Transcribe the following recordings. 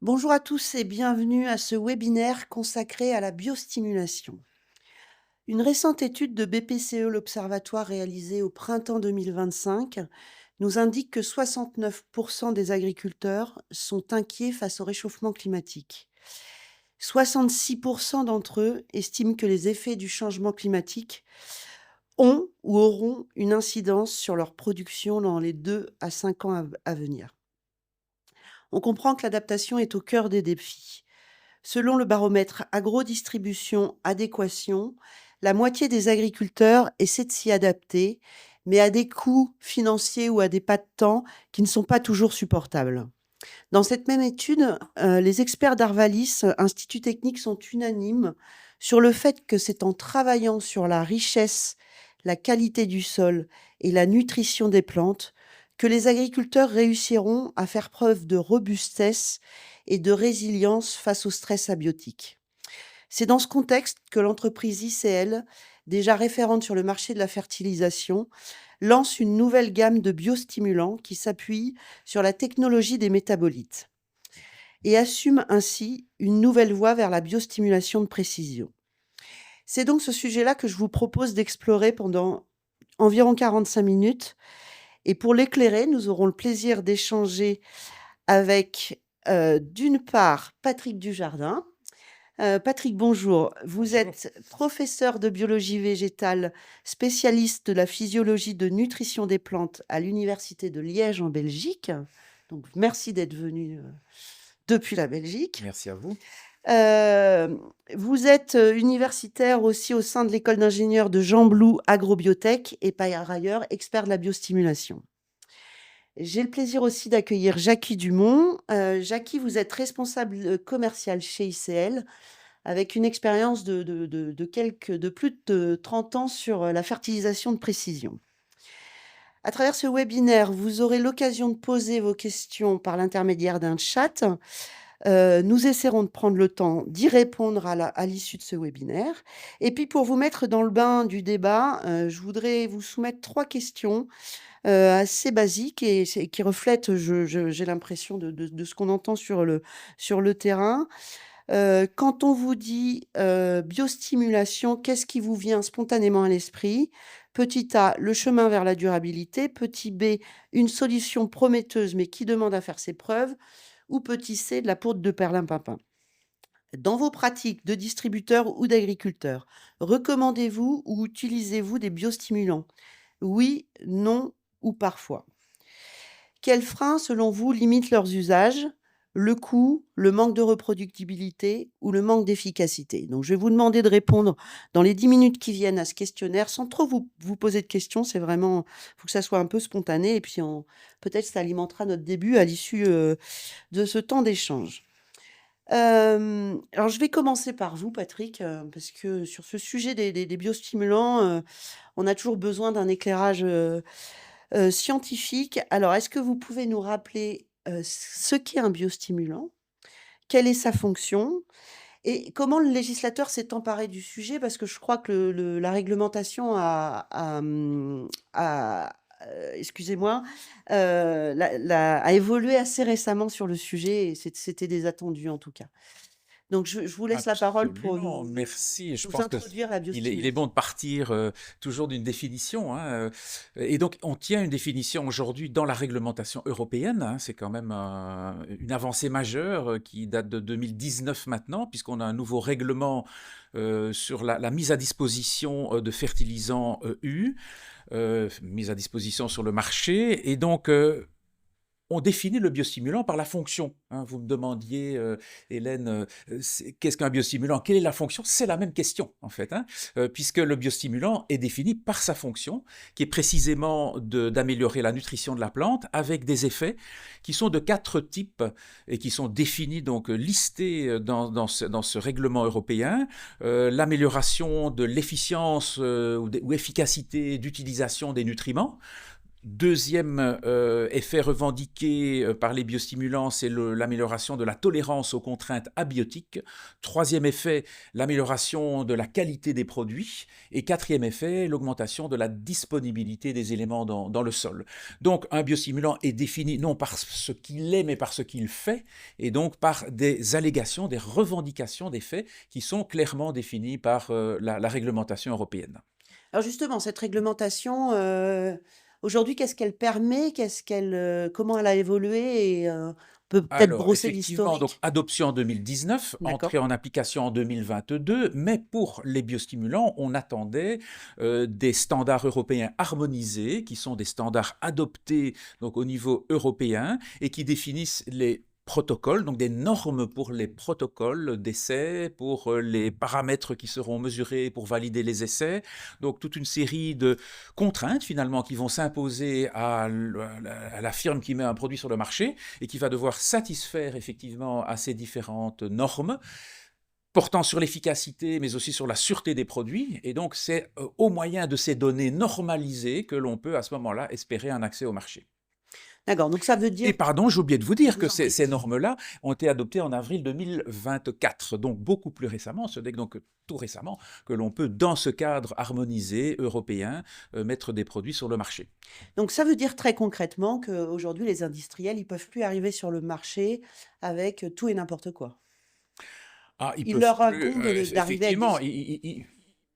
Bonjour à tous et bienvenue à ce webinaire consacré à la biostimulation. Une récente étude de BPCE, l'Observatoire réalisée au printemps 2025, nous indique que 69% des agriculteurs sont inquiets face au réchauffement climatique. 66% d'entre eux estiment que les effets du changement climatique ont ou auront une incidence sur leur production dans les 2 à 5 ans à venir. On comprend que l'adaptation est au cœur des défis. Selon le baromètre Agrodistribution Adéquation, la moitié des agriculteurs essaient de s'y adapter, mais à des coûts financiers ou à des pas de temps qui ne sont pas toujours supportables. Dans cette même étude, les experts d'Arvalis, Institut technique, sont unanimes sur le fait que c'est en travaillant sur la richesse, la qualité du sol et la nutrition des plantes que les agriculteurs réussiront à faire preuve de robustesse et de résilience face au stress abiotique. C'est dans ce contexte que l'entreprise ICL, déjà référente sur le marché de la fertilisation, lance une nouvelle gamme de biostimulants qui s'appuie sur la technologie des métabolites et assume ainsi une nouvelle voie vers la biostimulation de précision. C'est donc ce sujet-là que je vous propose d'explorer pendant environ 45 minutes. Et pour l'éclairer, nous aurons le plaisir d'échanger avec, d'une part, Patrick Dujardin. Patrick, bonjour. Vous Bonjour. êtes professeur de biologie végétale, spécialiste de la physiologie de nutrition des plantes à l'université de Liège en Belgique. Donc merci d'être venu, depuis la Belgique. Merci à vous. Heu, Vous êtes, universitaire aussi au sein de l'école d'ingénieurs de Jean Blou Agrobiotech et par ailleurs expert de la biostimulation. J'ai le plaisir aussi d'accueillir Jackie Dumont. Jackie, vous êtes responsable, commercial chez ICL avec une expérience de plus de 30 ans sur, la fertilisation de précision. À travers ce webinaire, vous aurez l'occasion de poser vos questions par l'intermédiaire d'un chat. Nous essaierons de prendre le temps d'y répondre à l'issue de ce webinaire. Et puis pour vous mettre dans le bain du débat, je voudrais vous soumettre 3 questions, assez basiques et qui reflètent, j'ai l'impression de ce qu'on entend sur le terrain. Quand on vous dit, biostimulation, qu'est-ce qui vous vient spontanément à l'esprit? Petit A, le chemin vers la durabilité. Petit B, une solution prometteuse mais qui demande à faire ses preuves. Ou petit C, de la poudre de perlimpinpin. Dans vos pratiques de distributeur ou d'agriculteur, recommandez-vous ou utilisez-vous des biostimulants? Oui, non ou parfois. Quels freins, selon vous, limitent leurs usages? Le coût, le manque de reproductibilité ou le manque d'efficacité? Donc, je vais vous demander de répondre dans les 10 minutes qui viennent à ce questionnaire sans trop vous poser de questions. C'est vraiment, faut que ça soit un peu spontané et puis peut-être ça alimentera notre début à l'issue de ce temps d'échange. Alors, je vais commencer par vous, Patrick, parce que sur ce sujet des biostimulants, on a toujours besoin d'un éclairage scientifique. Alors, est-ce que vous pouvez nous rappeler, ce qu'est un biostimulant? Quelle est sa fonction? Et comment le législateur s'est emparé du sujet? Parce que je crois que la réglementation excusez-moi, a évolué assez récemment sur le sujet et c'était des attendus en tout cas. Donc je vous laisse la parole pour Absolument, merci. Je nous pense que introduire la il est bon biostimulation. de partir toujours d'une définition, hein. Et donc, on tient une définition aujourd'hui dans la réglementation européenne, hein. C'est quand même une avancée majeure qui date de 2019 maintenant, puisqu'on a un nouveau règlement sur la mise à disposition de fertilisants EU, mise à disposition sur le marché. Et donc, on définit le biostimulant par la fonction, hein. Vous me demandiez, Hélène, qu'est-ce qu'un biostimulant? Quelle est la fonction? C'est la même question, en fait, hein, puisque le biostimulant est défini par sa fonction, qui est précisément d'améliorer la nutrition de la plante avec des effets qui sont de 4 types et qui sont définis, donc listés dans ce règlement européen. L'amélioration de l'efficience ou efficacité d'utilisation des nutriments, Deuxième effet revendiqué par les biostimulants, c'est l'amélioration de la tolérance aux contraintes abiotiques. Troisième effet, l'amélioration de la qualité des produits. Et quatrième effet, l'augmentation de la disponibilité des éléments dans le sol. Donc un biostimulant est défini non par ce qu'il est, mais par ce qu'il fait, et donc par des allégations, des revendications des faits qui sont clairement définies par la réglementation européenne. Alors justement, cette réglementation, aujourd'hui, qu'est-ce qu'elle permet? Comment elle a évolué et on peut peut-être Alors, brosser effectivement, donc l'historique? adoption en 2019, D'accord. entrée en application en 2022, mais pour les biostimulants, on attendait des standards européens harmonisés, qui sont des standards adoptés donc au niveau européen et qui définissent les protocoles, donc des normes pour les protocoles d'essai, pour les paramètres qui seront mesurés pour valider les essais, donc toute une série de contraintes finalement qui vont s'imposer à la firme qui met un produit sur le marché et qui va devoir satisfaire effectivement à ces différentes normes portant sur l'efficacité, mais aussi sur la sûreté des produits. Et donc, c'est au moyen de ces données normalisées que l'on peut à ce moment-là espérer un accès au marché. D'accord, donc ça veut Et dire pardon, j'ai oublié de vous dire je que vous en prie. ces normes-là ont été adoptées en avril 2024, donc beaucoup plus récemment. Ce n'est que donc tout récemment que l'on peut, dans ce cadre harmonisé européen, mettre des produits sur le marché. Donc ça veut dire très concrètement qu'aujourd'hui, les industriels, ils peuvent plus arriver sur le marché avec tout et n'importe quoi. Ah, ils Il peuvent leur plus, incombe d'arriver avec effectivement,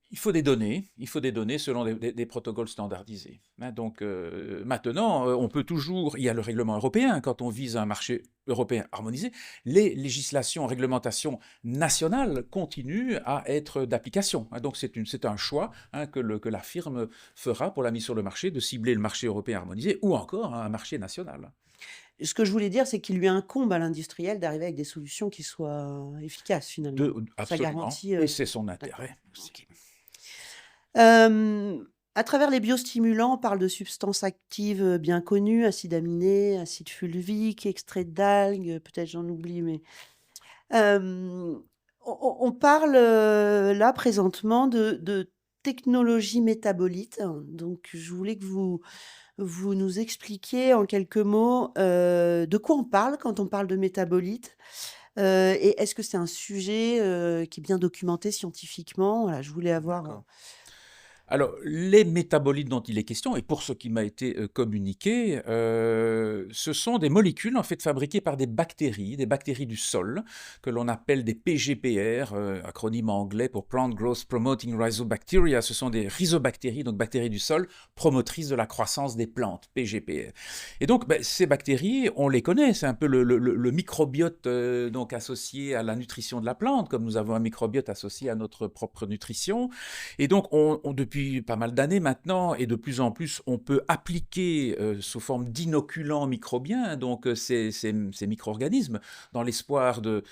il faut des données selon des protocoles standardisés. Hein. Donc maintenant, on peut toujours, il y a le règlement européen, quand on vise un marché européen harmonisé, les législations, réglementations nationales continuent à être d'application. Hein. Donc c'est un choix hein, que la firme fera pour la mise sur le marché, de cibler le marché européen harmonisé ou encore hein, un marché national. Ce que je voulais dire, c'est qu'il lui incombe à l'industriel d'arriver avec des solutions qui soient efficaces finalement. Ça Absolument, garantit, et c'est son d'accord, intérêt aussi. OK. À travers les biostimulants, on parle de substances actives, bien connues, acides aminés, acide fulvique, extrait d'algues, peut-être j'en oublie, mais on parle, là présentement de technologies métabolites. Donc je voulais que vous nous expliquiez en quelques mots, de quoi on parle quand on parle de métabolites? Et est-ce que c'est un sujet, qui est bien documenté scientifiquement? Voilà, je voulais avoir, D'accord. Alors, les métabolites dont il est question, et pour ce qui m'a été communiqué, ce sont des molécules en fait fabriquées par des bactéries du sol, que l'on appelle des PGPR, acronyme anglais pour Plant Growth Promoting Rhizobacteria. Ce sont des rhizobactéries, donc bactéries du sol, promotrices de la croissance des plantes, PGPR. Et donc, ben, ces bactéries, on les connaît, c'est un peu le microbiote donc associé à la nutrition de la plante, comme nous avons un microbiote associé à notre propre nutrition. Et donc, depuis pas mal d'années maintenant, et de plus en plus, on peut appliquer sous forme d'inoculants microbiens, donc ces micro-organismes, dans l'espoir de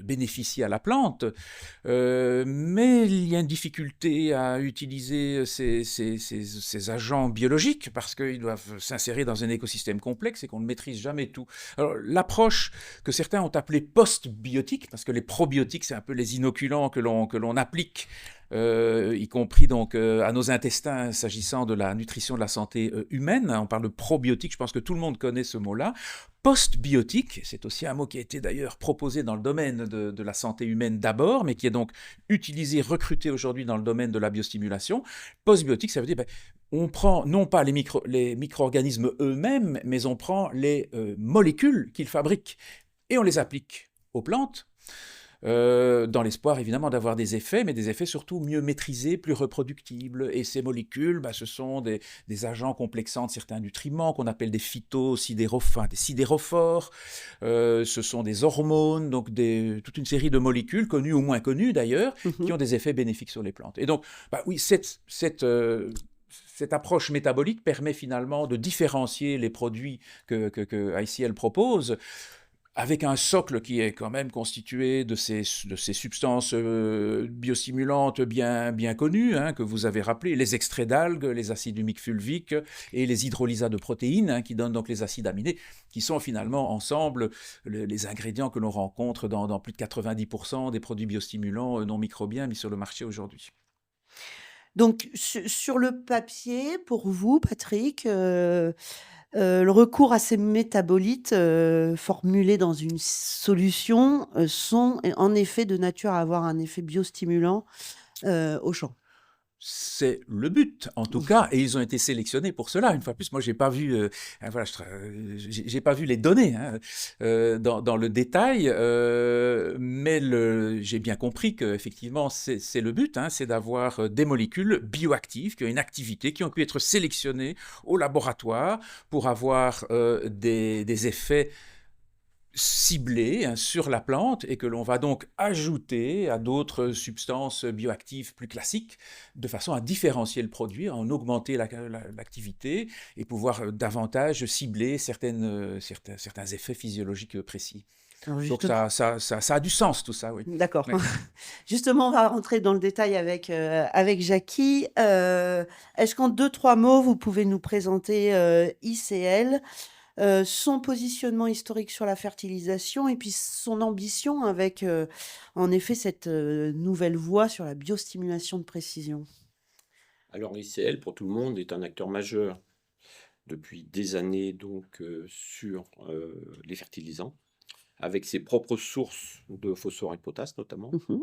bénéficier à la plante. Mais il y a une difficulté à utiliser ces agents biologiques, parce qu'ils doivent s'insérer dans un écosystème complexe et qu'on ne maîtrise jamais tout. Alors, l'approche que certains ont appelée post-biotique, parce que les probiotiques, c'est un peu les inoculants que l'on applique y compris donc à nos intestins s'agissant de la nutrition de la santé humaine. On parle de probiotique, je pense que tout le monde connaît ce mot-là. Post-biotique, c'est aussi un mot qui a été d'ailleurs proposé dans le domaine de la santé humaine d'abord, mais qui est donc utilisé, recruté aujourd'hui dans le domaine de la biostimulation. Post-biotique, ça veut dire on prend non pas les micro-organismes eux-mêmes, mais on prend les molécules qu'ils fabriquent et on les applique aux plantes dans l'espoir évidemment d'avoir des effets, mais des effets surtout mieux maîtrisés, plus reproductibles. Et ces molécules, ce sont des agents complexants de certains nutriments qu'on appelle des des sidérophores. Ce sont des hormones, donc toute une série de molécules, connues ou moins connues d'ailleurs, qui ont des effets bénéfiques sur les plantes. Et donc, oui, cette approche métabolique permet finalement de différencier les produits que ICL propose, avec un socle qui est quand même constitué de ces substances biostimulantes bien connues, hein, que vous avez rappelées, les extraits d'algues, les acides humiques fulviques et les hydrolysats de protéines, hein, qui donnent donc les acides aminés, qui sont finalement ensemble les ingrédients que l'on rencontre dans plus de 90% des produits biostimulants non microbiens mis sur le marché aujourd'hui. Donc sur le papier, pour vous, Patrick, le recours à ces métabolites, formulés dans une solution, sont en effet de nature à avoir un effet biostimulant, au champ? C'est le but, en tout cas, et ils ont été sélectionnés pour cela. Une fois de plus, moi, j'ai pas vu, voilà, j'ai pas vu les données hein, dans le détail, mais j'ai bien compris que effectivement, c'est le but, hein, c'est d'avoir des molécules bioactives qui ont une activité, qui ont pu être sélectionnées au laboratoire pour avoir des effets ciblé hein, sur la plante et que l'on va donc ajouter à d'autres substances bioactives plus classiques de façon à différencier le produit, à en augmenter l'activité et pouvoir davantage cibler certains effets physiologiques précis. Alors Donc juste ça a du sens tout ça, oui. d'accord. Oui. Justement, on va rentrer dans le détail avec Jackie. Est-ce qu'en deux trois mots, vous pouvez nous présenter, ICL, son positionnement historique sur la fertilisation et puis son ambition avec, en effet, cette, nouvelle voie sur la biostimulation de précision? Alors ICL, pour tout le monde, est un acteur majeur depuis des années donc sur les fertilisants, avec ses propres sources de phosphore et de potasse notamment. Mmh.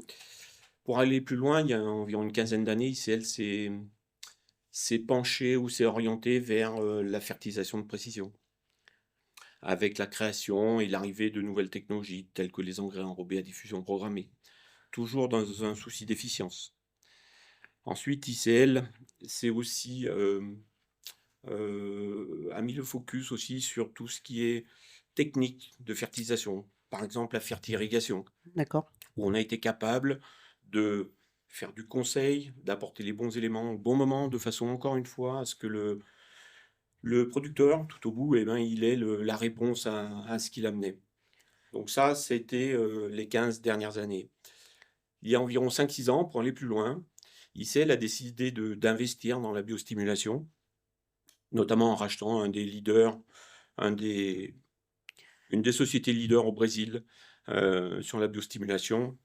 Pour aller plus loin, il y a environ une quinzaine d'années, ICL s'est penché ou s'est orienté vers la fertilisation de précision, avec la création et l'arrivée de nouvelles technologies telles que les engrais enrobés à diffusion programmée, toujours dans un souci d'efficience. Ensuite, ICL, c'est aussi a mis le focus aussi sur tout ce qui est technique de fertilisation. Par exemple, la fertirrigation, D'accord. où on a été capable de faire du conseil, d'apporter les bons éléments au bon moment, de façon, encore une fois, à ce que le producteur, tout au bout, eh ben, il ait la réponse à ce qu'il amenait. Donc ça, c'était les 15 dernières années. Il y a environ 5-6 ans, pour aller plus loin, ICL a décidé d'investir dans la biostimulation, notamment en rachetant un des leaders, un des, une des sociétés leaders au Brésil sur la biostimulation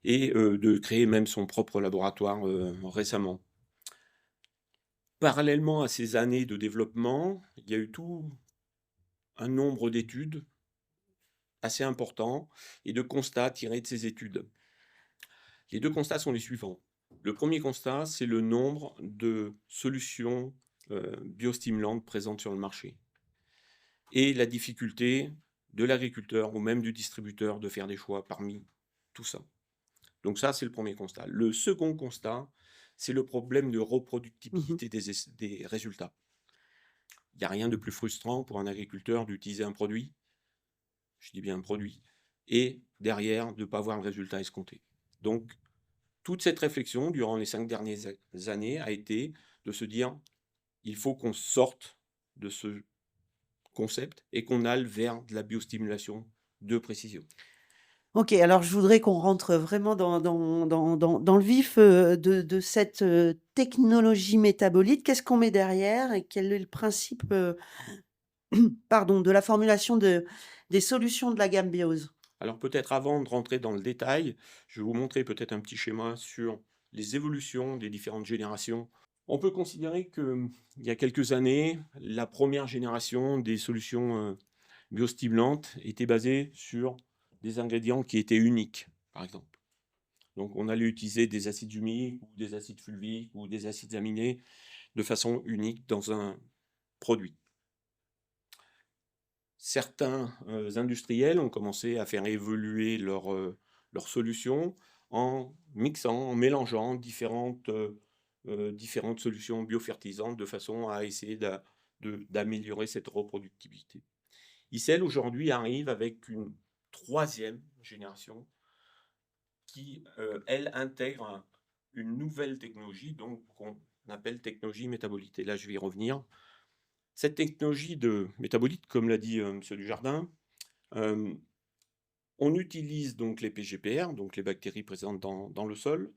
et de créer même son propre laboratoire récemment. Parallèlement à ces années de développement, il y a eu tout un nombre d'études assez important et de constats tirés de ces études. Les deux constats sont les suivants. Le premier constat, c'est le nombre de solutions biostimulantes présentes sur le marché et la difficulté de l'agriculteur ou même du distributeur de faire des choix parmi tout ça. Donc ça, c'est le premier constat. Le second constat, c'est le problème de Mmh. reproductibilité des résultats. Il n'y a rien de plus frustrant pour un agriculteur d'utiliser un produit, je dis bien un produit, et derrière de ne pas voir le résultat escompté. Donc, toute cette réflexion durant les 5 dernières années a été de se dire, il faut qu'on sorte de ce concept et qu'on aille vers de la biostimulation de précision. OK, alors je voudrais qu'on rentre vraiment dans le vif, de cette, technologie métabolite. Qu'est-ce qu'on met derrière et quel est le principe, pardon, de la formulation des solutions de la gamme Biose? Alors peut-être avant de rentrer dans le détail, je vais vous montrer peut-être un petit schéma sur les évolutions des différentes générations. On peut considérer qu'il y a quelques années, la première génération des solutions biostimulantes était basée sur des ingrédients qui étaient uniques, par exemple. Donc on allait utiliser des acides humiques ou des acides fulviques ou des acides aminés de façon unique dans un produit. Certains industriels ont commencé à faire évoluer leurs solutions en mixant, en mélangeant différentes solutions biofertilisantes de façon à essayer d'améliorer cette reproductibilité. ICL aujourd'hui arrive avec une troisième génération qui, elle, intègre une nouvelle technologie donc qu'on appelle technologie métabolite. Et là, je vais y revenir. Cette technologie de métabolite, comme l'a dit M. Dujardin, on utilise donc les PGPR, donc les bactéries présentes dans le sol,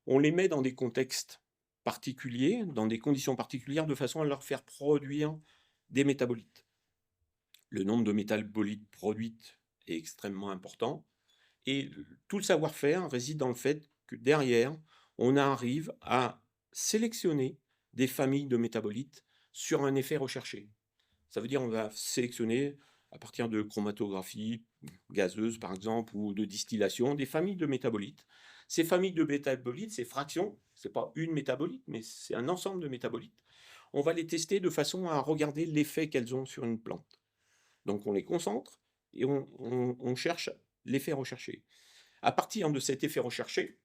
on les met dans des contextes particuliers, dans des conditions particulières, de façon à leur faire produire des métabolites. Le nombre de métabolites produites est extrêmement important, et tout le savoir-faire réside dans le fait que derrière, on arrive à sélectionner des familles de métabolites sur un effet recherché. Ça veut dire on va sélectionner à partir de chromatographie gazeuse par exemple ou de distillation des familles de métabolites. Ces familles de métabolites, ces fractions, c'est pas une métabolite, mais c'est un ensemble de métabolites. On va les tester de façon à regarder l'effet qu'elles ont sur une plante. Donc on les concentre et on cherche l'effet recherché. À partir de cet effet recherché,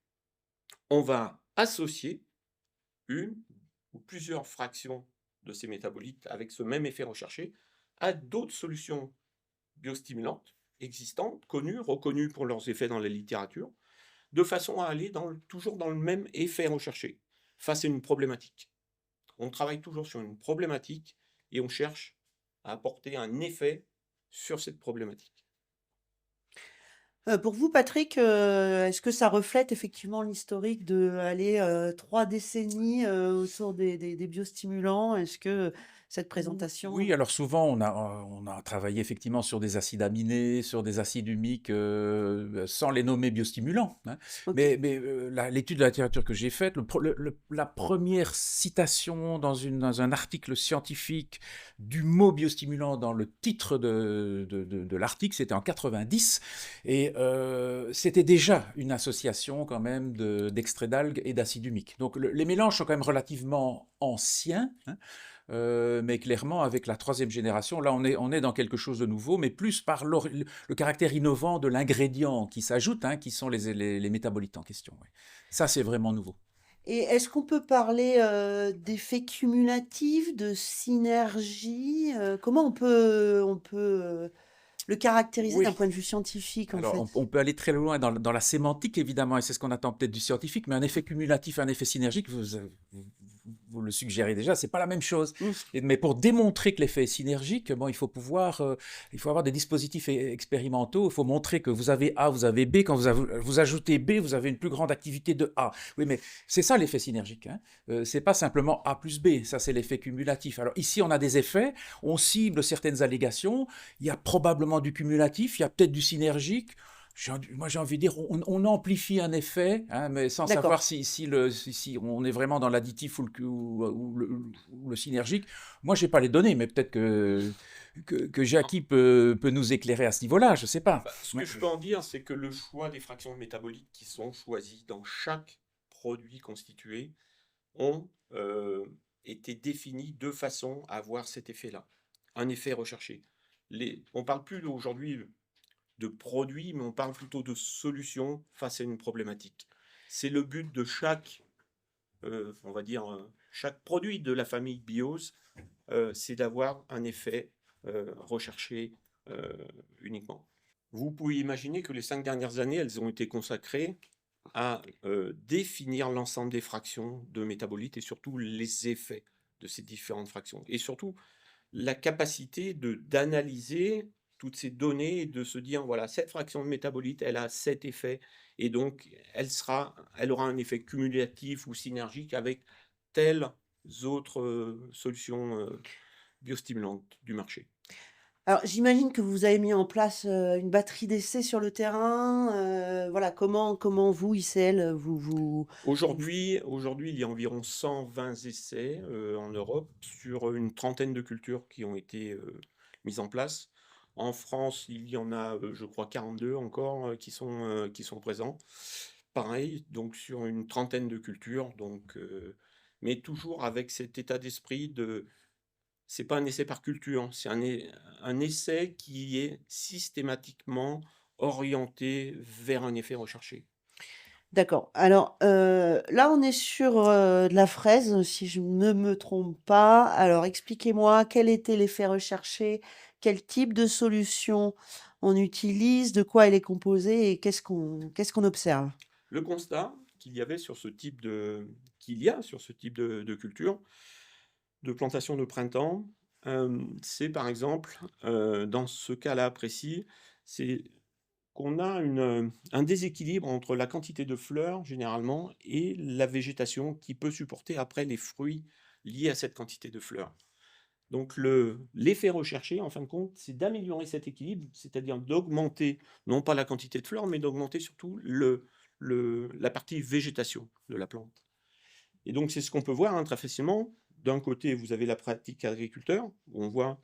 on va associer une ou plusieurs fractions de ces métabolites avec ce même effet recherché à d'autres solutions biostimulantes existantes, connues, reconnues pour leurs effets dans la littérature, de façon à aller toujours dans le même effet recherché, face à une problématique. On travaille toujours sur une problématique et on cherche à apporter un effet sur cette problématique. Pour vous, Patrick, est-ce que ça reflète effectivement l'historique de, allez, 3 décennies, autour des biostimulants? Est-ce que cette Oui, présentation alors souvent on a travaillé effectivement sur des acides aminés, sur des acides humiques, sans les nommer biostimulants, hein. OK. Mais l'étude de la littérature que j'ai faite, la première citation dans un article scientifique du mot biostimulant dans le titre de l'article, c'était en 90, et c'était déjà une association quand même d'extraits d'algues et d'acides humiques. Donc les mélanges sont quand même relativement anciens, hein. Mais clairement, avec la troisième génération, là, on est dans quelque chose de nouveau, mais plus par le caractère innovant de l'ingrédient qui s'ajoute, hein, qui sont les métabolites en question. Ouais. Ça, c'est vraiment nouveau. Et est-ce qu'on peut parler, d'effets cumulatifs, de synergie? Comment on peut le caractériser d'un Oui. point de vue scientifique, en Alors, fait? on peut aller très loin dans la sémantique, évidemment, et c'est ce qu'on attend peut-être du scientifique, mais un effet cumulatif, un effet synergique, vous le suggérez déjà, c'est pas la même chose. Mmh, Mais pour démontrer que l'effet est synergique, bon, il faut avoir des dispositifs expérimentaux. Il faut montrer que vous avez A, vous avez B. Quand vous ajoutez B, vous avez une plus grande activité de A. Oui, mais c'est ça l'effet synergique, hein. C'est pas simplement A plus B. Ça, c'est l'effet cumulatif. Alors ici, on a des effets. On cible certaines allégations. Il y a probablement du cumulatif. Il y a peut-être du synergique. Moi, j'ai envie de dire, on amplifie un effet, hein, mais sans d'accord. savoir si on est vraiment dans l'additif ou le synergique. Moi, je n'ai pas les données, mais peut-être que Jackie peut nous éclairer à ce niveau-là, je ne sais pas. Ce Ouais. que je peux en dire, c'est que le choix des fractions métaboliques qui sont choisies dans chaque produit constitué ont été définis de façon à avoir cet effet-là, un effet recherché. On ne parle plus aujourd'hui de produits, mais on parle plutôt de solutions face à une problématique. C'est le but de chaque, on va dire, chaque produit de la famille BIOS, c'est d'avoir un effet recherché uniquement. Vous pouvez imaginer que les 5 dernières années, elles ont été consacrées à définir l'ensemble des fractions de métabolites et surtout les effets de ces différentes fractions. Et surtout, la capacité d'analyser toutes ces données et de se dire, voilà, cette fraction de métabolite, elle a cet effet, et donc elle aura un effet cumulatif ou synergique avec telles autres solutions biostimulantes du marché. Alors, j'imagine que vous avez mis en place, une batterie d'essais sur le terrain, voilà, comment vous, ICL, vous Aujourd'hui, il y a environ 120 essais en Europe sur une trentaine de cultures qui ont été mises en place. En France, il y en a, je crois, 42 encore qui sont présents. Pareil, donc sur une trentaine de cultures, donc, mais toujours avec cet état d'esprit de, c'est pas un essai par culture, c'est un essai qui est systématiquement orienté vers un effet recherché. d'accord. Alors, là, on est sur, de la fraise, si je ne me trompe pas. Alors, expliquez-moi quel était l'effet recherché? Quel type de solution on utilise? De quoi elle est composée? Et qu'est-ce qu'on observe? Le constat qu'il y a sur ce type de culture, de plantation de printemps, c'est par exemple, dans ce cas-là précis, c'est qu'on a un déséquilibre entre la quantité de fleurs généralement et la végétation qui peut supporter après les fruits liés à cette quantité de fleurs. Donc l'effet recherché, en fin de compte, c'est d'améliorer cet équilibre, c'est-à-dire d'augmenter, non pas la quantité de fleurs, mais d'augmenter surtout la partie végétation de la plante. Et donc, c'est ce qu'on peut voir très facilement. D'un côté, vous avez la pratique agriculteur, où on voit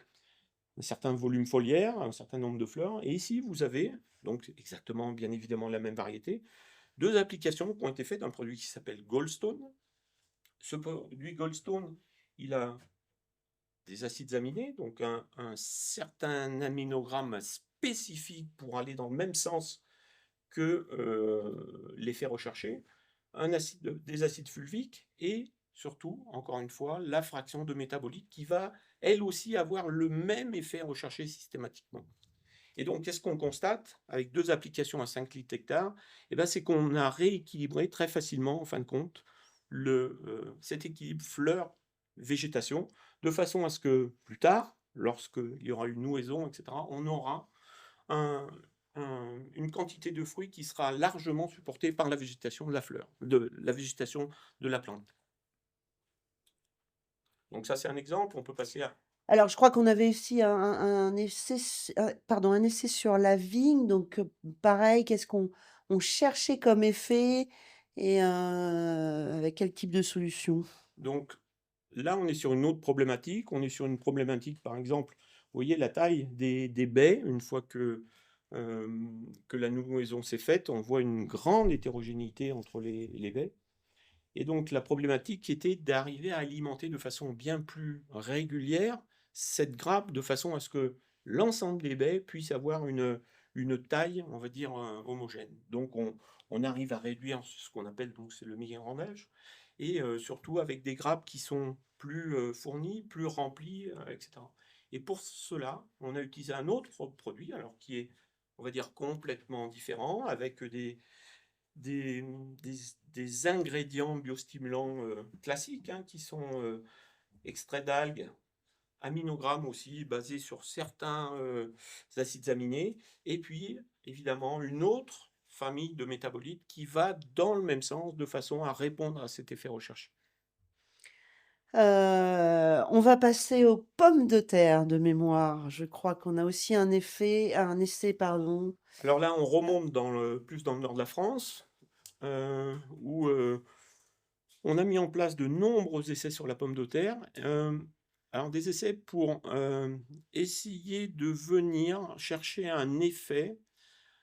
un certain volume foliaire, un certain nombre de fleurs. Et ici, vous avez, donc exactement, bien évidemment, la même variété, deux applications qui ont été faites d'un produit qui s'appelle Goldstone. Ce produit Goldstone, il a des acides aminés, donc un certain aminogramme spécifique pour aller dans le même sens que l'effet recherché, des acides fulviques et surtout, encore une fois, la fraction de métabolites qui va, elle aussi, avoir le même effet recherché systématiquement. Et donc, qu'est-ce qu'on constate avec deux applications à 5 litres hectare? Eh ben, c'est qu'on a rééquilibré très facilement, en fin de compte, cet équilibre fleur-végétation, de façon à ce que plus tard, lorsqu'il y aura une nouaison, etc., on aura un- une quantité de fruits qui sera largement supportée par la végétation de la fleur, de la végétation de la plante. Donc ça, c'est un exemple. On peut passer à... Alors, je crois qu'on avait aussi un essai, pardon, un essai sur la vigne. Donc, pareil, qu'est-ce qu'on on cherchait comme effet et avec quel type de solution? Donc là, on est sur une autre problématique. On est sur une problématique, par exemple, vous voyez la taille des baies. Une fois que la nouaison s'est faite, on voit une grande hétérogénéité entre les baies. Et donc la problématique était d'arriver à alimenter de façon bien plus régulière cette grappe de façon à ce que l'ensemble des baies puisse avoir une taille, on va dire, homogène. Donc on arrive à réduire ce qu'on appelle, donc c'est le mégorandage, et surtout avec des grappes qui sont plus fournies, plus remplies, etc. Et pour cela, on a utilisé un autre produit, alors qui est, on va dire, complètement différent, avec des, des- des ingrédients biostimulants classiques, hein, qui sont extraits d'algues, aminogrammes aussi, basés sur certains acides aminés, et puis évidemment une autre famille de métabolites qui va dans le même sens de façon à répondre à cet effet recherché. On va passer aux pommes de terre de mémoire. Je crois qu'on a aussi un essai, pardon. Alors là, on remonte plus dans le nord de la France, où on a mis en place de nombreux essais sur la pomme de terre. Alors des essais pour essayer de venir chercher un effet,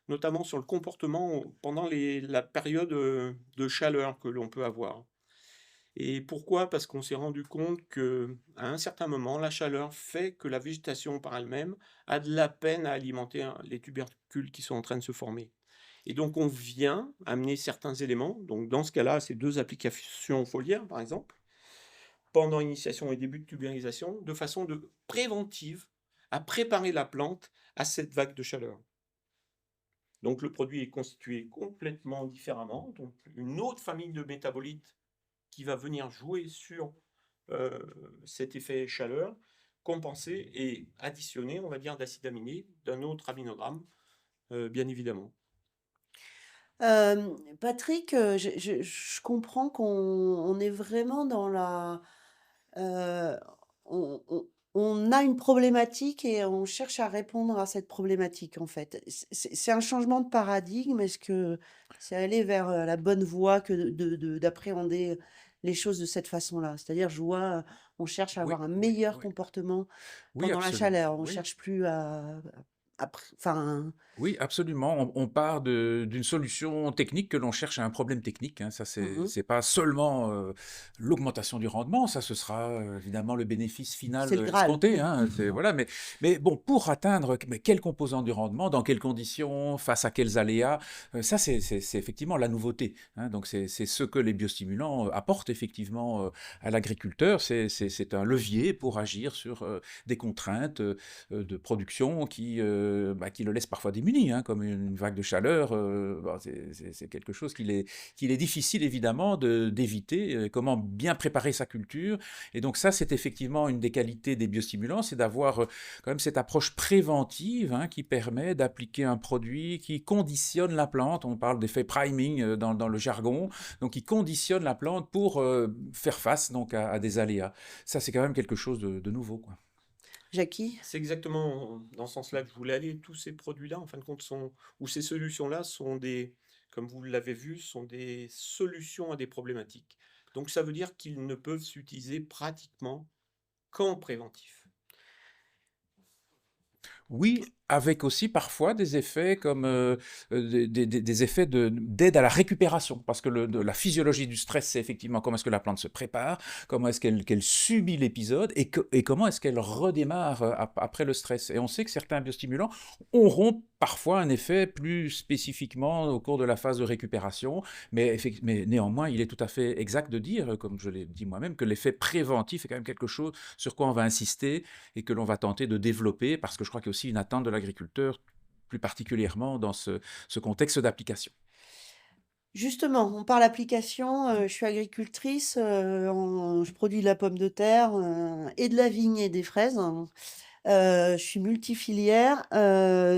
notamment sur le comportement pendant la période de chaleur que l'on peut avoir. Et pourquoi? Parce qu'on s'est rendu compte que à un certain moment, la chaleur fait que la végétation par elle-même a de la peine à alimenter les tubercules qui sont en train de se former. Et donc on vient amener certains éléments, donc dans ce cas-là, c'est deux applications foliaires par exemple, pendant initiation et début de tubérisation, de façon préventive à préparer la plante à cette vague de chaleur. Donc le produit est constitué complètement différemment, donc une autre famille de métabolites qui va venir jouer sur euh, cet effet chaleur, compensé et additionné, on va dire, d'acides aminés d'un autre aminogramme, bien évidemment. Patrick, je comprends qu'on est vraiment dans la, heu, on a une problématique et on cherche à répondre à cette problématique, en fait. C'est un changement de paradigme. Est-ce que c'est aller vers, la bonne voie que d'appréhender les choses de cette façon-là? C'est-à-dire, je vois, on cherche à Oui, avoir un oui, meilleur oui. comportement Oui, pendant la absolument. chaleur. On Oui. cherche plus à enfin, Oui, absolument. On part d'une solution technique que l'on cherche à un problème technique, hein. Ça, mmh c'est pas seulement l'augmentation du rendement, ça, ce sera évidemment le bénéfice final c'est le Graal. escompté, hein. Voilà, mais bon, pour atteindre mais quel composant du rendement, dans quelles conditions, face à quels aléas, ça, c'est effectivement la nouveauté, hein. Donc, c'est ce que les biostimulants apportent effectivement à l'agriculteur. C'est un levier pour agir sur des contraintes de production qui le laisse parfois démuni, hein, comme une vague de chaleur. Bon, c'est quelque chose qu'il est difficile évidemment d'éviter. Comment bien préparer sa culture. Et donc ça, c'est effectivement une des qualités des biostimulants, c'est d'avoir quand même cette approche préventive, hein, qui permet d'appliquer un produit qui conditionne la plante. On parle d'effet priming dans le jargon, donc qui conditionne la plante pour faire face donc à des aléas. Ça, c'est quand même quelque chose de nouveau, quoi. Jackie? C'est exactement dans ce sens-là que je voulais aller. Tous ces produits-là, en fin de compte, ou ces solutions-là sont comme vous l'avez vu, sont des solutions à des problématiques. Donc ça veut dire qu'ils ne peuvent s'utiliser pratiquement qu'en préventif. Oui, avec aussi parfois des effets comme des effets d'aide à la récupération, parce que la physiologie du stress, c'est effectivement comment est-ce que la plante se prépare, comment est-ce qu'elle subit l'épisode et comment est-ce qu'elle redémarre après le stress. Et on sait que certains biostimulants auront parfois un effet plus spécifiquement au cours de la phase de récupération, mais néanmoins, il est tout à fait exact de dire, comme je l'ai dit moi-même, que l'effet préventif est quand même quelque chose sur quoi on va insister et que l'on va tenter de développer, parce que je crois qu'il y a aussi une attente de l'agriculteur, plus particulièrement dans ce contexte d'application. Justement, on parle application, je suis agricultrice, je produis de la pomme de terre, et de la vigne et des fraises. Je suis multifilière.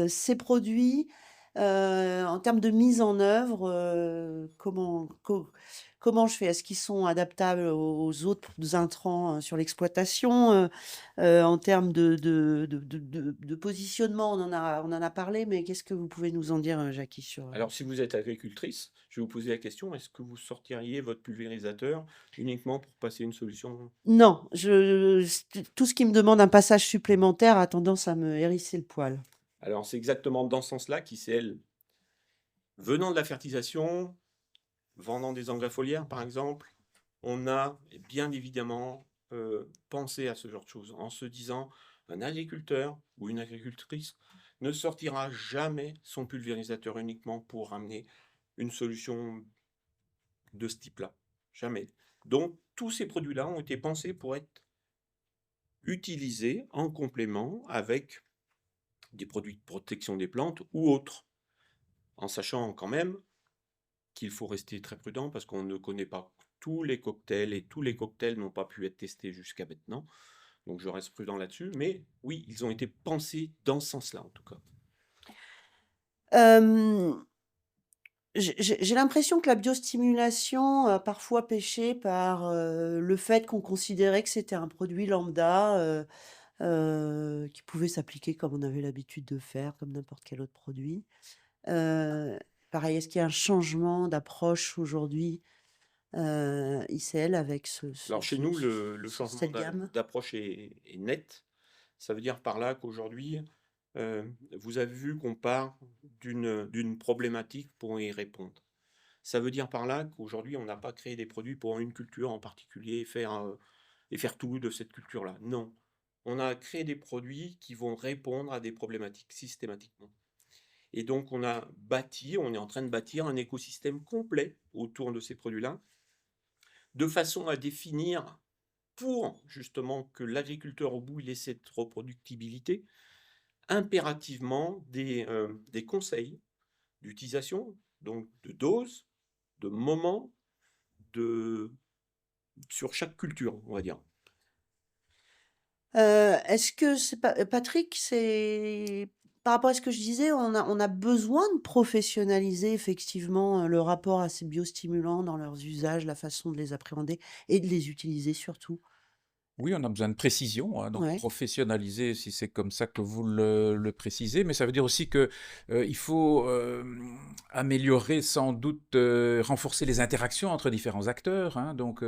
Ces produits, en termes de mise en œuvre, comment je fais? Est-ce qu'ils sont adaptables aux autres intrants, sur l'exploitation? En termes de positionnement, on en a parlé, mais qu'est-ce que vous pouvez nous en dire, Jackie, sur, Alors si vous êtes agricultrice, je vais vous poser la question, est-ce que vous sortiriez votre pulvérisateur uniquement pour passer une solution? Non, tout ce qui me demande un passage supplémentaire a tendance à me hérisser le poil. Alors c'est exactement dans ce sens-là qu'ICL, venant de la fertilisation, vendant des engrais foliaires par exemple, on a bien évidemment pensé à ce genre de choses en se disant un agriculteur ou une agricultrice ne sortira jamais son pulvérisateur uniquement pour amener une solution de ce type-là. Jamais. Donc tous ces produits-là ont été pensés pour être utilisés en complément avec des produits de protection des plantes ou autres, en sachant quand même qu'il faut rester très prudent parce qu'on ne connaît pas tous les cocktails et tous les cocktails n'ont pas pu être testés jusqu'à maintenant. Donc je reste prudent là-dessus, mais oui, ils ont été pensés dans ce sens-là en tout cas. Hem, j'ai l'impression que la biostimulation a parfois péché par, le fait qu'on considérait que c'était un produit lambda, qui pouvait s'appliquer comme on avait l'habitude de faire, comme n'importe quel autre produit. Heu, Pareil, est-ce qu'il y a un changement d'approche aujourd'hui, ICL avec Alors chez nous, le changement cette gamme? d'approche est net. Ça veut dire par là qu'aujourd'hui, vous avez vu qu'on part d'une problématique pour y répondre. Ça veut dire par là qu'aujourd'hui, on n'a pas créé des produits pour une culture en particulier et faire tout de cette culture-là. Non. On a créé des produits qui vont répondre à des problématiques systématiquement. Et donc, on est en train de bâtir un écosystème complet autour de ces produits-là, de façon à définir, pour justement que l'agriculteur au bout, il ait cette reproductibilité, impérativement des conseils d'utilisation, donc de dose, de moment, sur chaque culture, on va dire. Est-ce que c'est pas Patrick, c'est par rapport à ce que je disais, on a besoin de professionnaliser effectivement, le rapport à ces biostimulants dans leurs usages, la façon de les appréhender et de les utiliser surtout? Oui, on a besoin de précision, hein, donc Ouais. professionnaliser, si c'est comme ça que vous le précisez, mais ça veut dire aussi que il faut améliorer sans doute, renforcer les interactions entre différents acteurs, hein, donc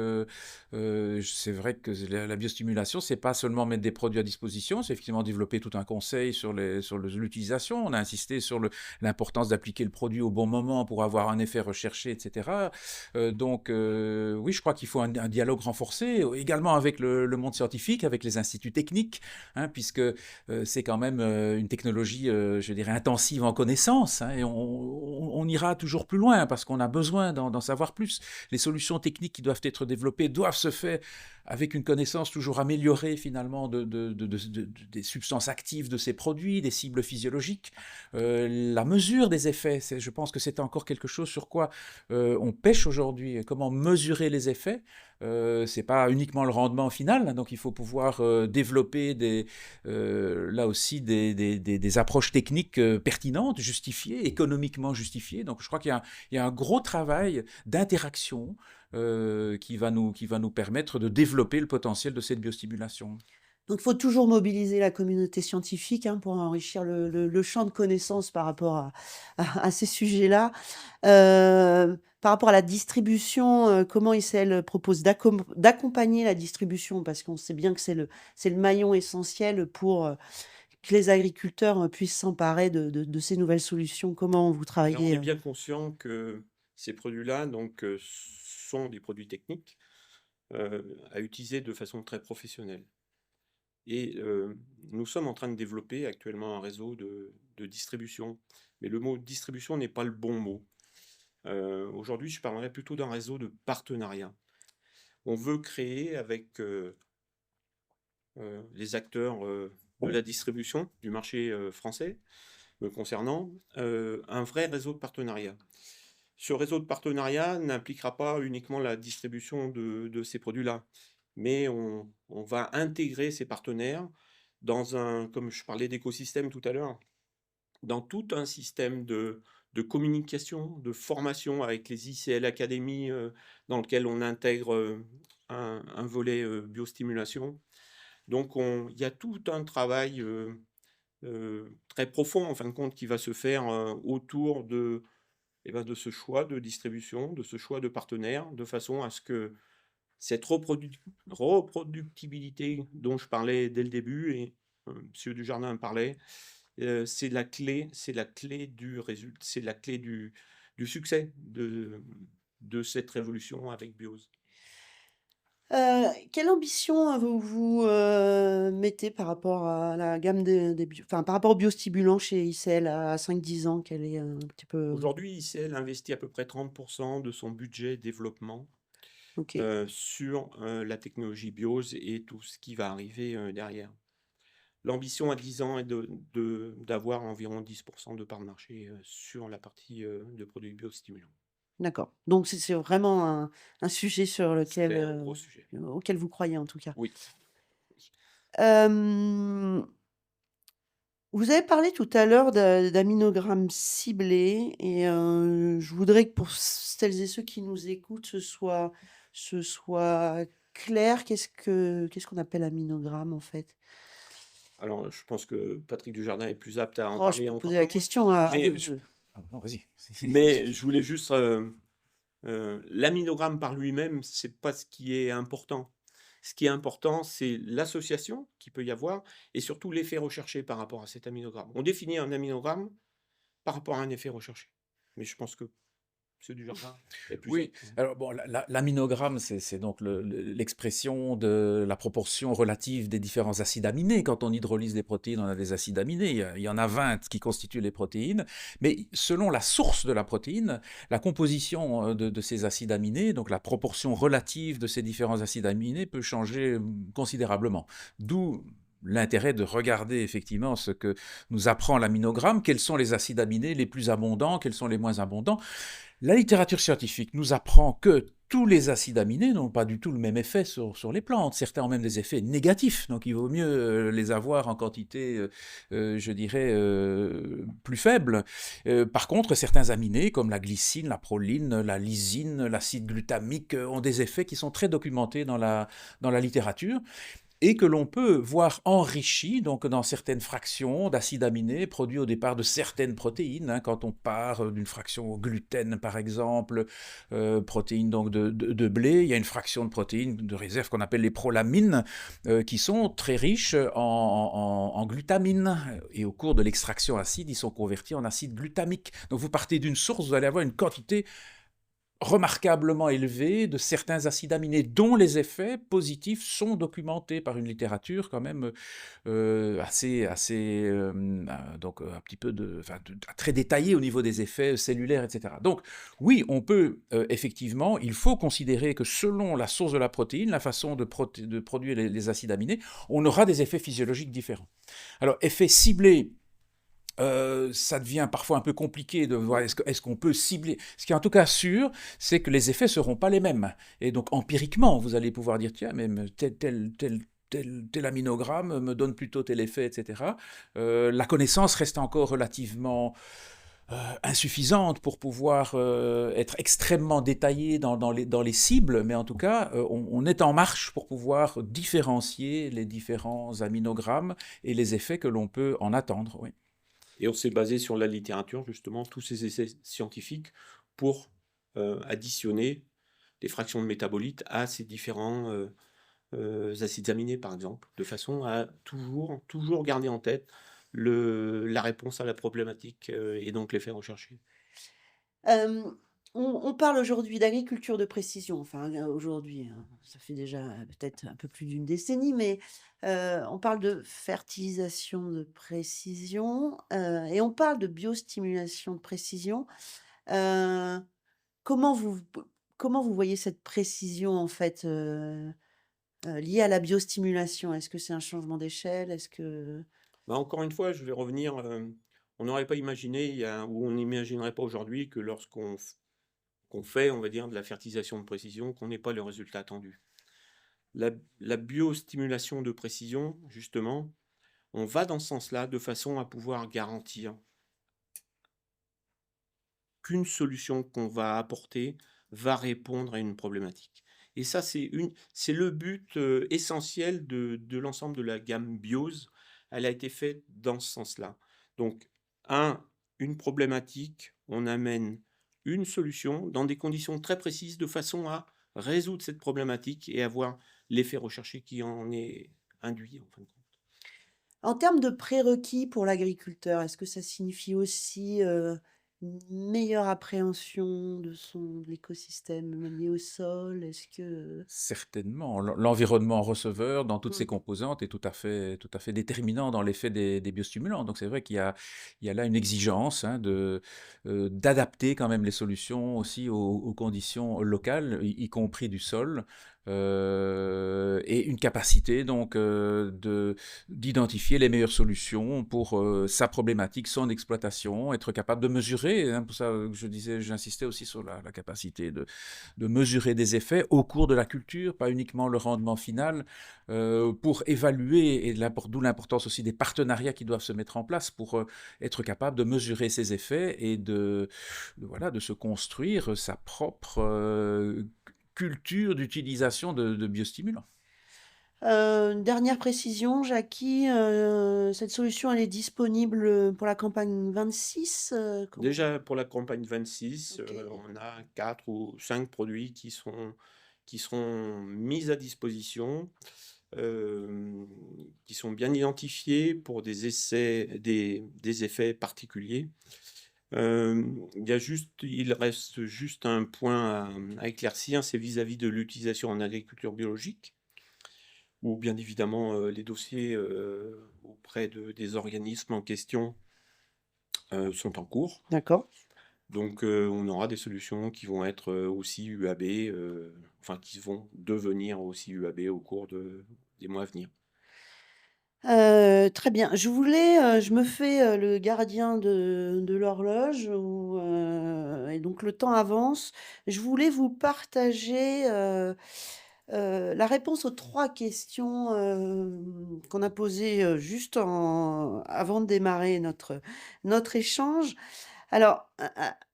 c'est vrai que la biostimulation, c'est pas seulement mettre des produits à disposition, c'est effectivement développer tout un conseil sur l'utilisation. On a insisté sur l'importance d'appliquer le produit au bon moment pour avoir un effet recherché, etc. Donc oui, je crois qu'il faut un dialogue renforcé, également avec le monde scientifique, avec les instituts techniques, hein, puisque c'est quand même une technologie, je dirais, intensive en connaissances, hein, et on ira toujours plus loin parce qu'on a besoin d'en savoir plus. Les solutions techniques qui doivent être développées doivent se faire avec une connaissance toujours améliorée finalement des substances actives de ces produits, des cibles physiologiques, la mesure des effets. Je pense que c'est encore quelque chose sur quoi on pêche aujourd'hui. Comment mesurer les effets? C'est pas uniquement le rendement final, hein, donc il faut pouvoir développer là aussi des approches techniques pertinentes, justifiées, économiquement justifiées. Donc je crois qu'il y a un gros travail d'interaction qui va nous permettre de développer le potentiel de cette biostimulation. Donc, il faut toujours mobiliser la communauté scientifique, hein, pour enrichir le champ de connaissances par rapport à ces sujets-là. par rapport à la distribution, comment ICL propose d'accompagner la distribution? Parce qu'on sait bien que c'est le maillon essentiel pour, que les agriculteurs, puissent s'emparer de ces nouvelles solutions. Comment vous Alors, on travaillez, est bien conscient que ces produits-là, donc, sont des produits techniques, à utiliser de façon très professionnelle. Et nous sommes en train de développer actuellement un réseau de distribution. Mais le mot distribution n'est pas le bon mot. Aujourd'hui, je parlerai plutôt d'un réseau de partenariat. On veut créer avec les acteurs de la distribution du marché français, me concernant, un vrai réseau de partenariat. Ce réseau de partenariat n'impliquera pas uniquement la distribution de ces produits-là, mais on va intégrer ces partenaires dans un, comme je parlais d'écosystème tout à l'heure, dans tout un système de communication, de formation avec les ICL Academy, dans lequel on intègre un volet biostimulation. Donc il y a tout un travail très profond, en fin de compte, qui va se faire autour de ce choix de distribution, de ce choix de partenaire, de façon à ce que cette reproductibilité dont je parlais dès le début, et Monsieur Dujardin en parlait, c'est la clé du résultat, c'est la clé du succès de cette révolution avec Biose. Quelle ambition, vous mettez par rapport à la gamme des enfin, par rapport aux biostimulants chez ICL à 5-10 ans? Quelle est un petit peu Aujourd'hui, ICL investit à peu près 30% de son budget développement OK, sur la technologie Biose et tout ce qui va arriver derrière. L'ambition à 10 ans est d'avoir environ 10% de part de marché sur la partie de produits biostimulants. d'accord. Donc c'est vraiment un sujet sur lequel, C'est un gros sujet. auquel vous croyez en tout cas. Oui. Hem, Vous avez parlé tout à l'heure d'aminogrammes ciblés et je voudrais que pour celles et ceux qui nous écoutent, ce soit clair. Qu'est-ce qu'on appelle aminogramme en fait? Alors, je pense que Patrick Dujardin est plus apte à en Oh, je parler peux encore poser que la moi. question à Mais, Ah, non, vas-y. mais je voulais juste... l'aminogramme par lui-même, c'est pas ce qui est important. Ce qui est important, c'est l'association qu'il peut y avoir et surtout l'effet recherché par rapport à cet aminogramme. On définit un aminogramme par rapport à un effet recherché. Mais je pense que M. Dujardin est plus Oui, apte. alors bon, l'aminogramme, c'est donc l'expression de la proportion relative des différents acides aminés. Quand on hydrolyse des protéines, on a des acides aminés. Il y en a 20 qui constituent les protéines. Mais selon la source de la protéine, la composition de ces acides aminés, donc la proportion relative de ces différents acides aminés peut changer considérablement. D'où l'intérêt de regarder effectivement ce que nous apprend l'aminogramme, quels sont les acides aminés les plus abondants, quels sont les moins abondants. La littérature scientifique nous apprend que tous les acides aminés n'ont pas du tout le même effet sur les plantes. Certains ont même des effets négatifs, donc il vaut mieux les avoir en quantité, je dirais, plus faible. Par contre, certains aminés, comme la glycine, la proline, la lysine, l'acide glutamique, ont des effets qui sont très documentés dans la littérature et que l'on peut voir enrichi donc dans certaines fractions d'acides aminés produits au départ de certaines protéines. Hein, quand on part d'une fraction au gluten, par exemple, protéines donc de blé, il y a une fraction de protéines de réserve qu'on appelle les prolamines, qui sont très riches en glutamine. Et au cours de l'extraction acide, ils sont convertis en acide glutamique. Donc vous partez d'une source, vous allez avoir une quantité remarquablement élevé de certains acides aminés, dont les effets positifs sont documentés par une littérature quand même assez donc un petit peu très détaillée au niveau des effets cellulaires, etc. Donc oui, on peut effectivement, il faut considérer que selon la source de la protéine, la façon de produire les acides aminés, on aura des effets physiologiques différents. Alors, effets ciblés, ça devient parfois un peu compliqué de voir est-ce qu'on peut cibler. Ce qui est en tout cas sûr, c'est que les effets ne seront pas les mêmes. Et donc empiriquement, vous allez pouvoir dire, tiens, même tel aminogramme me donne plutôt tel effet, etc. La connaissance reste encore relativement insuffisante pour pouvoir être extrêmement détaillée dans les cibles, mais en tout cas, on est en marche pour pouvoir différencier les différents aminogrammes et les effets que l'on peut en attendre. Oui. Et on s'est basé sur la littérature, justement, tous ces essais scientifiques pour additionner des fractions de métabolites à ces différents acides aminés, par exemple, de façon à toujours garder en tête la réponse à la problématique et donc l'effet recherché. Hem, on parle aujourd'hui d'agriculture de précision, enfin, aujourd'hui, hein, ça fait déjà, peut-être un peu plus d'une décennie, mais, on parle de fertilisation de précision, et on parle de biostimulation de précision. Heu, comment vous comment vous voyez cette précision, en fait, liée à la biostimulation? Est-ce que c'est un changement d'échelle? Est-ce que Bah, encore une fois, je vais revenir, on n'aurait pas imaginé ou on n'imaginerait pas aujourd'hui que qu'on fait, on va dire, de la fertilisation de précision, qu'on n'ait pas le résultat attendu. La la biostimulation de précision, justement, on va dans ce sens-là de façon à pouvoir garantir qu'une solution qu'on va apporter va répondre à une problématique. Et ça, c'est le but, essentiel de l'ensemble de la gamme Biose. Elle a été faite dans ce sens-là. Donc, une problématique, on amène une solution dans des conditions très précises de façon à résoudre cette problématique et avoir l'effet recherché qui en est induit, en fin de compte. en termes de prérequis pour l'agriculteur, est-ce que ça signifie aussi, une meilleure appréhension de l'écosystème lié au sol? Est-ce que, Certainement, l'environnement receveur dans toutes ses mmh, composantes est tout à fait déterminant dans l'effet des biostimulants. Donc c'est vrai il y a là une exigence, hein, d'adapter quand même les solutions aussi aux conditions locales, y compris du sol, et une capacité donc d'identifier les meilleures solutions pour sa problématique, son exploitation, être capable de mesurer, hein, pour ça que j'insistais aussi sur la capacité de mesurer des effets au cours de la culture, pas uniquement le rendement final, pour évaluer, et d'où l'importance aussi des partenariats qui doivent se mettre en place pour être capable de mesurer ces effets et voilà, de se construire sa propre culture d'utilisation de biostimulants. une dernière précision, Jackie, cette solution, elle est disponible, pour la campagne 26, comment? Déjà pour la campagne 26, OK. on a 4 ou 5 produits qui seront mis à disposition, qui sont bien identifiés pour des effets particuliers. Il reste juste un point à éclaircir, c'est vis-à-vis de l'utilisation en agriculture biologique, où bien évidemment, les dossiers, auprès des organismes en question, sont en cours. D'accord. Donc, on aura des solutions qui vont être, aussi UAB, enfin qui vont devenir aussi UAB au cours des mois à venir. Très bien. Je me fais, le gardien de l'horloge et donc le temps avance. Je voulais vous partager, la réponse aux 3 questions, qu'on a posées, juste avant de démarrer notre échange. Alors,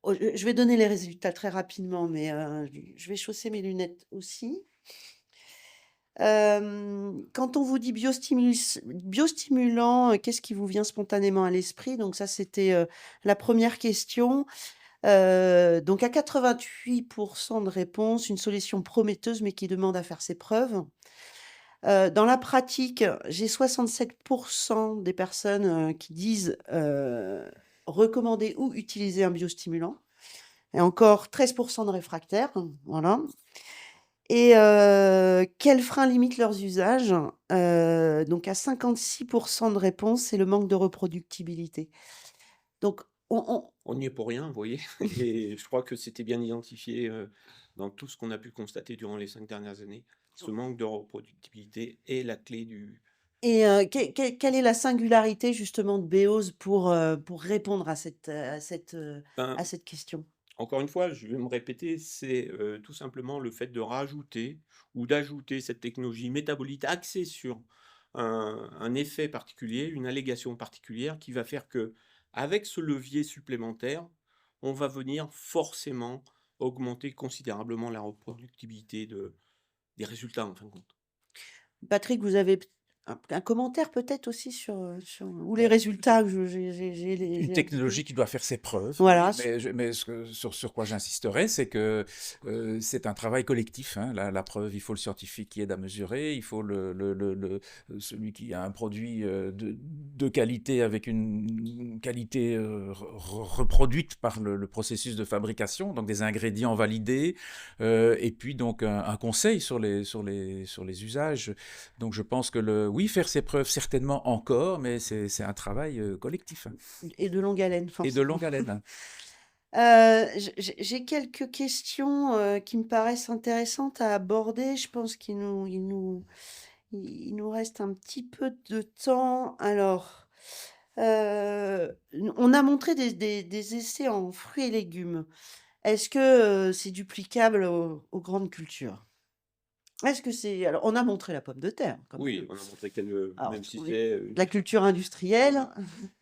je vais donner les résultats très rapidement, mais, je vais chausser mes lunettes aussi. Quand on vous dit biostimulant, qu'est-ce qui vous vient spontanément à l'esprit? Donc ça, c'était, la première question. Donc à 88 de réponses, une solution prometteuse, mais qui demande à faire ses preuves. Dans la pratique, j'ai 67 des personnes, qui disent, recommander ou utiliser un biostimulant et encore 13 de réfractaires, voilà. Et quels freins limitent leurs usages? Donc à 56 de réponses, c'est le manque de reproductibilité. Donc on On n'y est pour rien, vous voyez? Et je crois que c'était bien identifié, dans tout ce qu'on a pu constater durant les 5 dernières années. Ce manque de reproductibilité est la clé du et quelle est la singularité justement de Beoz pour répondre à ben, cette question? encore une fois, je vais me répéter, c'est, tout simplement le fait de rajouter ou d'ajouter cette technologie métabolite axée sur un effet particulier, une allégation particulière qui va faire que, avec ce levier supplémentaire, on va venir forcément augmenter considérablement la reproductibilité des résultats, en fin de compte. Patrick, vous avez un commentaire peut-être aussi ou les résultats que j'ai Une un petit peu. technologie qui doit faire ses preuves, Voilà. oui, mais sur quoi j'insisterai, c'est que c'est un travail collectif, hein. La preuve, il faut le scientifique qui aide à mesurer, il faut celui qui a un produit de qualité avec une qualité reproduite par le processus de fabrication, donc des ingrédients validés, et puis donc un conseil sur les usages. Donc je pense que oui, faire ses preuves certainement encore, mais c'est un travail collectif, hein. Et de longue haleine, Et de forcément. longue haleine. J'ai quelques questions qui me paraissent intéressantes à aborder. Je pense il nous reste un petit peu de temps. Alors, on a montré des essais en fruits et légumes. Est-ce que c'est duplicable aux grandes cultures? Est-ce que c'est... Alors, on a montré la pomme de terre, quand Oui, même. on a montré qu'elle, Alors, même si on est... c'est La culture industrielle.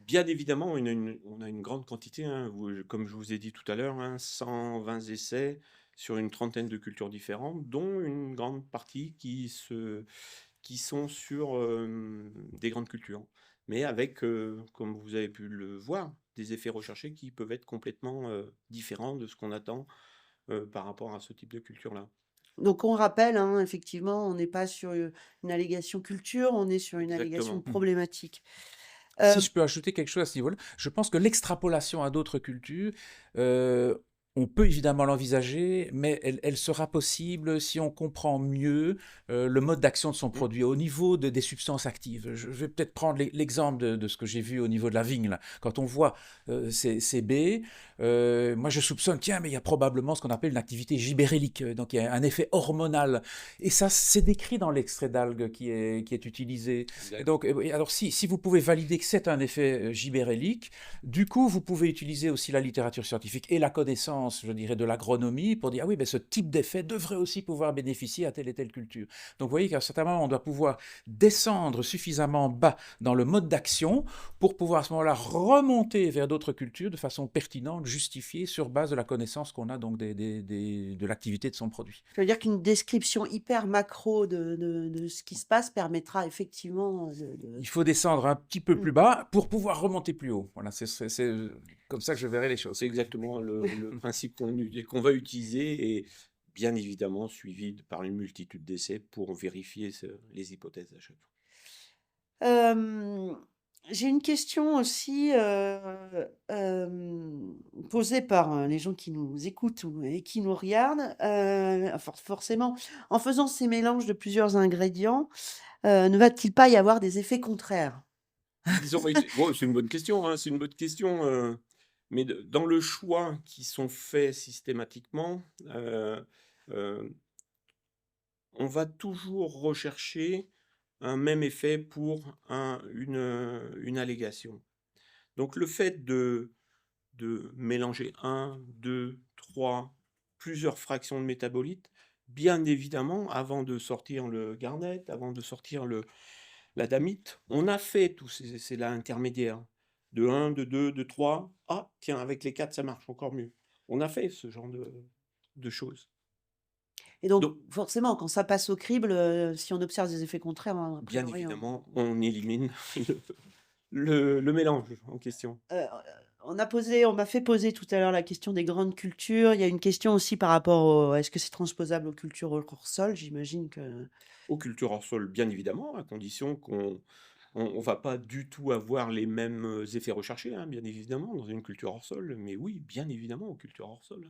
bien évidemment, on a une grande quantité, hein, comme je vous ai dit tout à l'heure, hein, 120 essais sur une trentaine de cultures différentes, dont une grande partie qui sont sur des grandes cultures, mais avec, comme vous avez pu le voir, des effets recherchés qui peuvent être complètement différents de ce qu'on attend par rapport à ce type de culture-là. Donc on rappelle, hein, effectivement, on n'est pas sur une allégation culture, on est sur une allégation Exactement. problématique. Si Euh, je peux ajouter quelque chose à ce niveau-là, je pense que l'extrapolation à d'autres cultures, euh, on peut évidemment l'envisager, mais elle sera possible si on comprend mieux le mode d'action de son Mm. produit au niveau des substances actives. Je vais peut-être prendre l'exemple de ce que j'ai vu au niveau de la vigne, là. Quand on voit ces baies, moi je soupçonne, tiens, mais il y a probablement ce qu'on appelle une activité gibérellique, donc il y a un effet hormonal. Et ça, c'est décrit dans l'extrait d'algue qui est utilisé. Et Exact. donc, alors si vous pouvez valider que c'est un effet gibérellique, du coup, vous pouvez utiliser aussi la littérature scientifique et la connaissance, je dirais, de l'agronomie pour dire, ah oui, ben, ce type d'effet devrait aussi pouvoir bénéficier à telle et telle culture. Donc, vous voyez qu'à un certain moment, on doit pouvoir descendre suffisamment bas dans le mode d'action pour pouvoir à ce moment-là remonter vers d'autres cultures de façon pertinente, justifiée sur base de la connaissance qu'on a donc de l'activité de son produit. Je veux dire qu'une description hyper macro de ce qui se passe permettra effectivement Il faut descendre un petit peu Mm. plus bas pour pouvoir remonter plus haut. Voilà, c'est comme ça que je verrai les choses. C'est exactement le principe qu'on va utiliser et bien évidemment suivi par une multitude d'essais pour vérifier les hypothèses à chaque fois. Euh, j'ai une question aussi posée par les gens qui nous écoutent et qui nous regardent. Forcément, en faisant ces mélanges de plusieurs ingrédients, ne va-t-il pas y avoir des effets contraires? Bon, c'est une bonne question, hein, c'est une bonne question. Mais dans le choix qui sont faits systématiquement, euh, on va toujours rechercher un même effet pour une allégation. Donc le fait de mélanger 1, 2, 3, plusieurs fractions de métabolites, bien évidemment, avant de sortir le garnet, avant de sortir la damite, on a fait tous ces essais-là intermédiaires. De 1, de 2, de 3. Ah, tiens, avec les 4, ça marche encore mieux. On a fait ce genre de choses. Et donc, Donc, forcément, quand ça passe au crible, si on observe des effets contraires, a bien priori, évidemment, on élimine le mélange en question. euh, on m'a fait poser tout à l'heure la question des grandes cultures. Il y a une question aussi par rapport est-ce que c'est transposable aux cultures hors sol? J'imagine que... Aux cultures hors sol, bien évidemment, à condition qu'on va pas du tout avoir les mêmes effets recherchés, hein, bien évidemment, dans une culture hors sol. Mais oui, bien évidemment, aux cultures hors sol.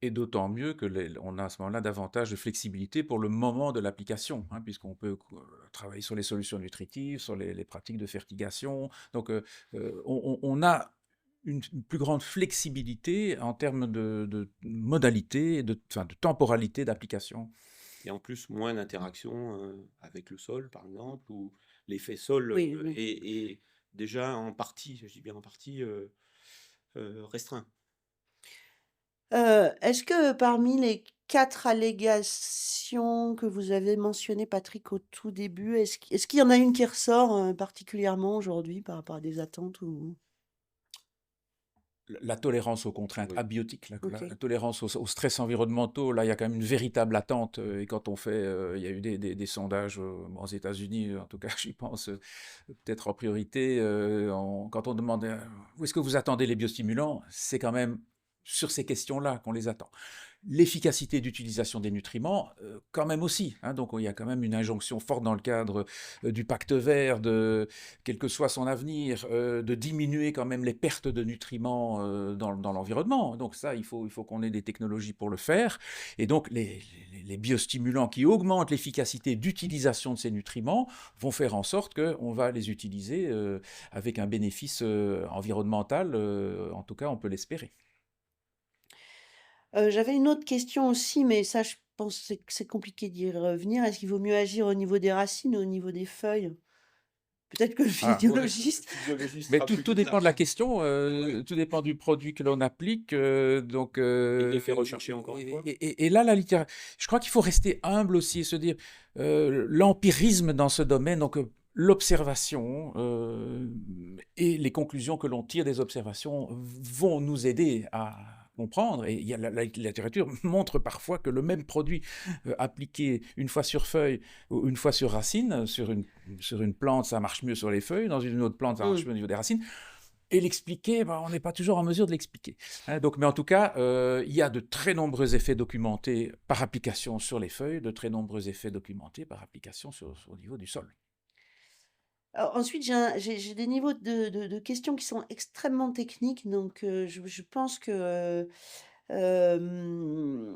Et d'autant mieux que on a à ce moment-là davantage de flexibilité pour le moment de l'application, hein, puisqu'on peut travailler sur les solutions nutritives, sur les pratiques de fertigation. Donc, on a une plus grande flexibilité en termes de modalité, enfin, de temporalité d'application. Et en plus, moins d'interaction avec le sol, par exemple, où l'effet sol Oui, oui. est déjà en partie, je dis bien en partie, restreint. Est-ce que parmi les 4 allégations que vous avez mentionnées, Patrick, au tout début, est-ce qu'il y en a une qui ressort particulièrement aujourd'hui par rapport à des attentes ou... La tolérance aux contraintes Oui. abiotiques, OK. la tolérance aux stress environnementaux, là, il y a quand même une véritable attente. Et quand on fait, il y a eu des sondages aux États-Unis, en tout cas, j'y pense peut-être en priorité. Quand on demande où est-ce que vous attendez les biostimulants, c'est quand même sur ces questions-là qu'on les attend. L'efficacité d'utilisation des nutriments, quand même aussi, hein. Donc il y a quand même une injonction forte dans le cadre du pacte vert, quel que soit son avenir, de diminuer quand même les pertes de nutriments dans l'environnement. Donc ça, il faut qu'on ait des technologies pour le faire. Et donc les biostimulants qui augmentent l'efficacité d'utilisation de ces nutriments vont faire en sorte qu'on va les utiliser avec un bénéfice environnemental, en tout cas on peut l'espérer. J'avais une autre question aussi, mais ça, je pense que c'est compliqué d'y revenir. Est-ce qu'il vaut mieux agir au niveau des racines ou au niveau des feuilles? Peut-être que le Ah, Ouais, physiologiste. le biologiste mais sera plus tout dépend de la large. question, tout dépend du produit que l'on applique. Donc, Et de l'effet recherché encore une fois. et là, je crois qu'il faut rester humble aussi et se dire l'empirisme dans ce domaine, donc l'observation et les conclusions que l'on tire des observations vont nous aider à comprendre. Et la littérature montre parfois que le même produit appliqué une fois sur feuille ou une fois sur racine, sur une plante, ça marche mieux sur les feuilles, dans une autre plante, ça marche Mmh. mieux au niveau des racines. Et l'expliquer, on n'est pas toujours en mesure de l'expliquer, hein. Donc, mais en tout cas, il y a de très nombreux effets documentés par application sur les feuilles, de très nombreux effets documentés par application au niveau du sol. Ensuite, j'ai des niveaux de questions qui sont extrêmement techniques, donc je pense que, hem,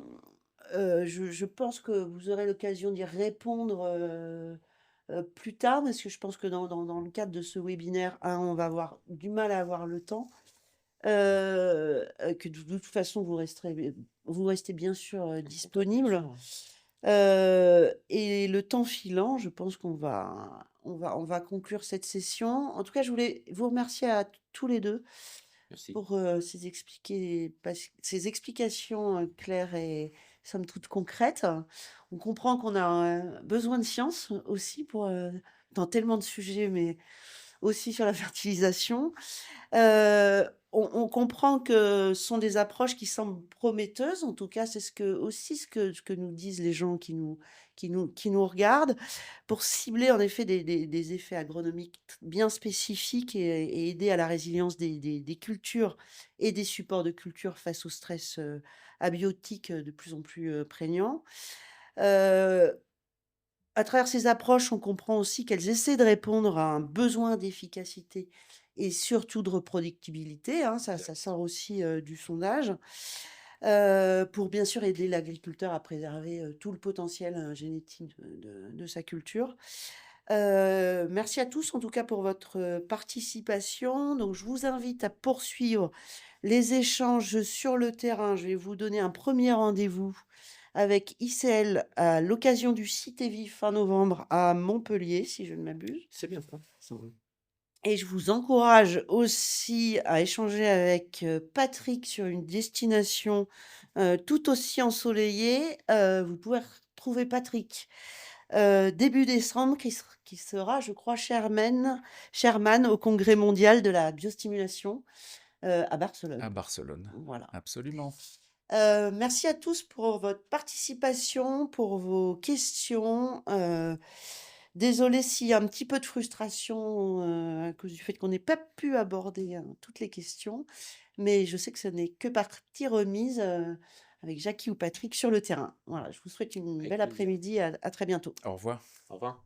je pense que vous aurez l'occasion d'y répondre, plus tard, parce que je pense que dans le cadre de ce webinaire, on va avoir du mal à avoir le temps. Que de toute façon vous restez bien sûr, Bien disponible. sûr. Et le temps filant, je pense qu'on va conclure cette session. En tout cas, je voulais vous remercier à tous les 2 Merci. pour, ces explications, claires et somme toute concrètes. On comprend qu'on a, besoin de science aussi pour, dans tellement de sujets, mais aussi sur la fertilisation. On comprend que ce sont des approches qui semblent prometteuses. En tout cas, c'est ce que nous disent les gens qui nous regardent, pour cibler en effet des effets agronomiques bien spécifiques et aider à la résilience des cultures et des supports de culture face au stress, abiotique, de plus en plus, prégnant. Heu à travers ces approches, on comprend aussi qu'elles essaient de répondre à un besoin d'efficacité et surtout de reproductibilité, hein, ça sort aussi, du sondage, pour bien sûr aider l'agriculteur à préserver, tout le potentiel, génétique de sa culture. Merci à tous en tout cas pour votre, participation. Donc je vous invite à poursuivre les échanges sur le terrain. Je vais vous donner un premier rendez-vous avec ICL à l'occasion du Cité Vif fin novembre à Montpellier, si je ne m'abuse. C'est bien ça. Et je vous encourage aussi à échanger avec, Patrick sur une destination, tout aussi ensoleillée. Vous pouvez retrouver Patrick, début décembre qui sera, je crois, chairman au congrès mondial de la biostimulation, à À Barcelone. Barcelone, Voilà. absolument. Merci à tous pour votre participation, pour vos questions. Désolée s'il y a un petit peu de frustration, à cause du fait qu'on n'ait pas pu aborder, toutes les questions, mais je sais que ce n'est que partie remise, avec Jackie ou Patrick sur le terrain. Voilà, je vous souhaite une Avec belle plaisir. après-midi, à très bientôt. Au revoir. Au revoir.